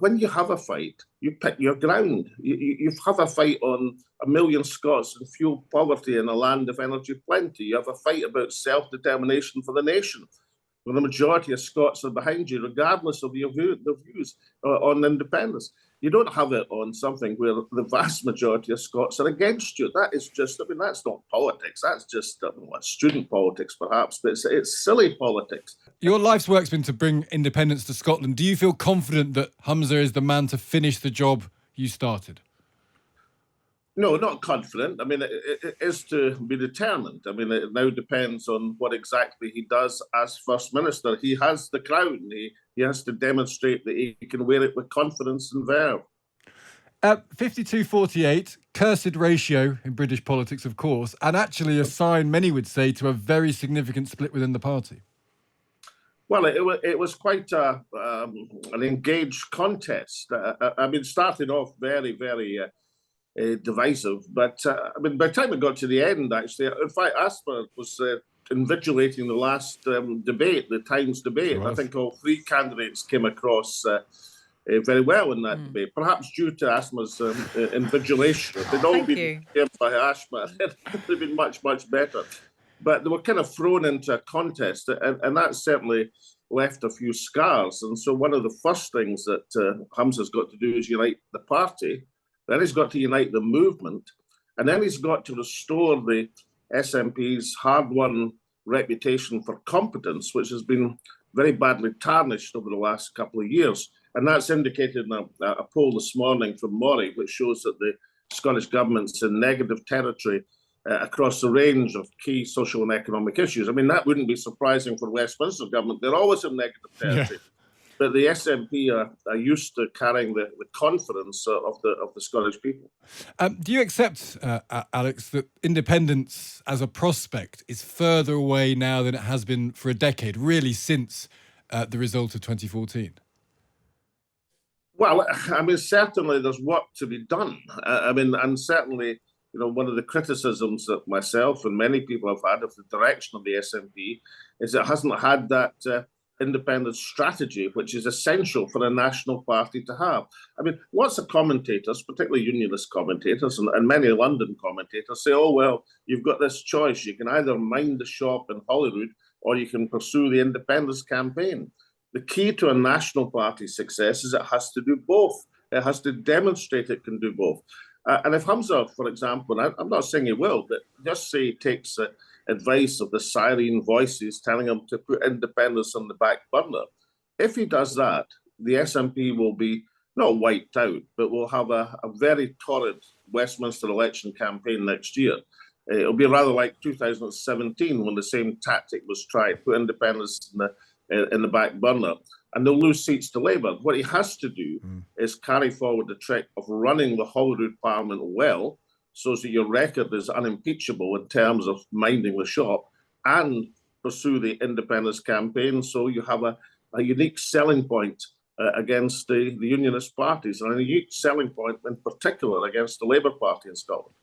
when you have a fight, you pick your ground. You have a fight on 1 million Scots and fuel poverty in a land of energy plenty. You have a fight about self-determination for the nation, where the majority of Scots are behind you, regardless of your views on independence. You don't have it on something where the vast majority of Scots are against you. That is just, I mean, that's not politics. That's just student politics, perhaps, but it's silly politics. Your life's work's been to bring independence to Scotland. Do you feel confident that Humza is the man to finish the job you started? No, not confident. I mean, it is to be determined. I mean, it now depends on what exactly he does as First Minister. He has the crown. He has to demonstrate that he can wear it with confidence and verve. 52-48, cursed ratio in British politics, of course, and actually a sign, many would say, to a very significant split within the party. Well, it was quite an engaged contest. I mean, started off very, very divisive, but I mean, by the time it got to the end, actually, in fact, Asper was invigilating the last debate, the Times debate. I think all three candidates came across very well in that debate, perhaps due to Asma's invigilation. If they'd all been here by Asma, it would have been much, much better. But they were kind of thrown into a contest, and that certainly left a few scars. And so one of the first things that Humza's got to do is unite the party. Then he's got to unite the movement. And then he's got to restore the SNP's hard-won reputation for competence, which has been very badly tarnished over the last couple of years. And that's indicated in a poll this morning from Mori, which shows that the Scottish Government's in negative territory across a range of key social and economic issues. I mean, that wouldn't be surprising for Westminster government. They're always in negative territory. Yeah. But the SNP are used to carrying the confidence of the Scottish people. Do you accept, Alex, that independence as a prospect is further away now than it has been for a decade, really since the result of 2014? Well, I mean, certainly there's work to be done. I mean, and certainly, you know, one of the criticisms that myself and many people have had of the direction of the SNP is it hasn't had that independent strategy, which is essential for a national party to have. I mean, lots of commentators, particularly unionist commentators and many London commentators say, oh, well, you've got this choice. You can either mind the shop in Holyrood or you can pursue the independence campaign. The key to a national party success is it has to do both. It has to demonstrate it can do both. And if Humza, for example, and I'm not saying he will, but just say he takes advice of the siren voices telling him to put independence on the back burner, if he does that, the SNP will be not wiped out, but will have a very torrid Westminster election campaign next year. It'll be rather like 2017 when the same tactic was tried, put independence in the back burner, and they'll lose seats to Labour. What he has to do is carry forward the trick of running the Holyrood Parliament well, so that your record is unimpeachable in terms of minding the shop, and pursue the independence campaign so you have a unique selling point against the unionist parties, and a unique selling point in particular against the Labour Party in Scotland.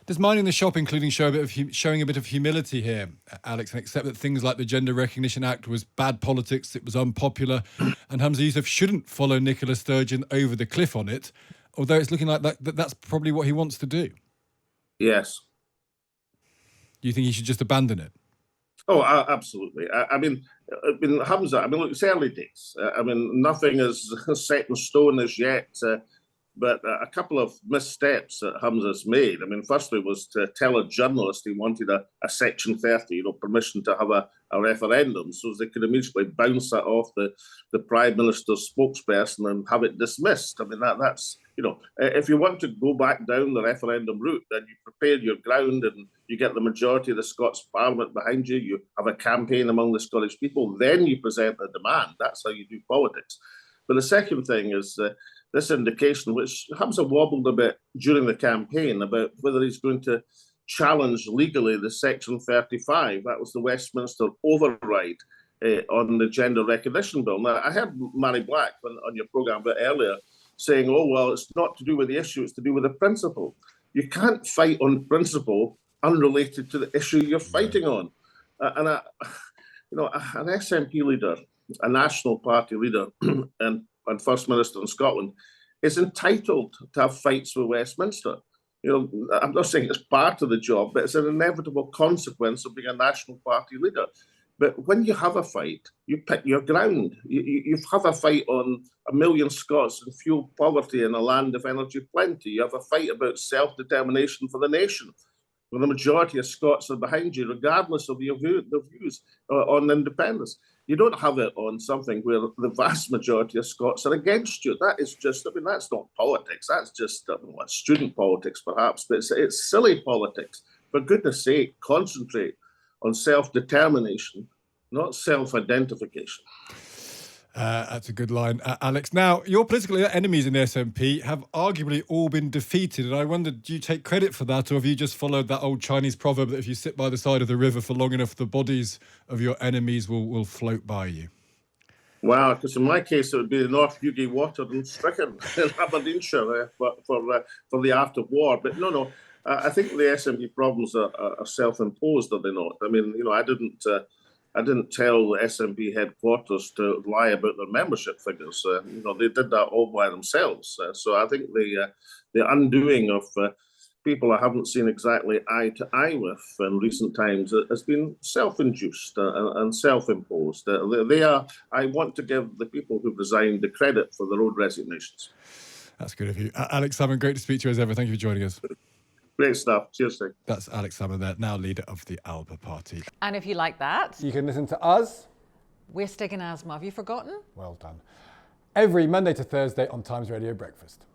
Does minding the shop including showing a bit of humility here, Alex, and accept that things like the Gender Recognition Act was bad politics, it was unpopular, and Humza Yousaf shouldn't follow Nicola Sturgeon over the cliff on it, although it's looking like that's probably what he wants to do? Yes. Do you think he should just abandon it? Oh, absolutely. I mean, Humza, I mean, look, it's early days. I mean, nothing is set in stone as yet. But a couple of missteps that Humza's made. I mean, firstly was to tell a journalist he wanted a Section 30, permission to have a referendum, so they could immediately bounce that off the Prime Minister's spokesperson and have it dismissed. I mean, that's, if you want to go back down the referendum route, then you prepare your ground and you get the majority of the Scots Parliament behind you, you have a campaign among the Scottish people, then you present a demand. That's how you do politics. But the second thing is this indication, which Humza wobbled a bit during the campaign about whether he's going to challenge legally the Section 35. That was the Westminster override on the Gender Recognition Bill. Now, I heard Mary Black on your programme a bit earlier saying, oh, well, it's not to do with the issue, it's to do with the principle. You can't fight on principle unrelated to the issue you're fighting on. An SNP leader, a national party leader, and and First Minister in Scotland, is entitled to have fights with Westminster. I'm not saying it's part of the job, but it's an inevitable consequence of being a National Party leader. But when you have a fight, you pick your ground. You have a fight on 1 million Scots and fuel poverty in a land of energy plenty. You have a fight about self-determination for the nation, when the majority of Scots are behind you, regardless of their views on independence. You don't have it on something where the vast majority of Scots are against you. That is just, that's not politics. That's just student politics, perhaps, but it's silly politics. For goodness sake, concentrate on self-determination, not self-identification. That's a good line, Alex. Now, your political enemies in the SNP have arguably all been defeated, and I wondered, do you take credit for that, or have you just followed that old Chinese proverb that if you sit by the side of the river for long enough, the bodies of your enemies will float by you? Well, because in my case, it would be the North Ugi watered and stricken in Aberdeenshire for the art of war. But no, I think the SNP problems are self-imposed, are they not? I mean, I didn't tell the SNP headquarters to lie about their membership figures. They did that all by themselves. So I think the undoing of people I haven't seen exactly eye to eye with in recent times has been self-induced and self-imposed. I want to give the people who've resigned the credit for their own resignations. That's good of you. Alex Salmond, great to speak to you as ever. Thank you for joining us. Great stuff. Cheers, Steve. That's Alex Salmond there, now leader of the Alba Party. And if you like that, you can listen to us. We're sticking asthma. Have you forgotten? Well done. Every Monday to Thursday on Times Radio Breakfast.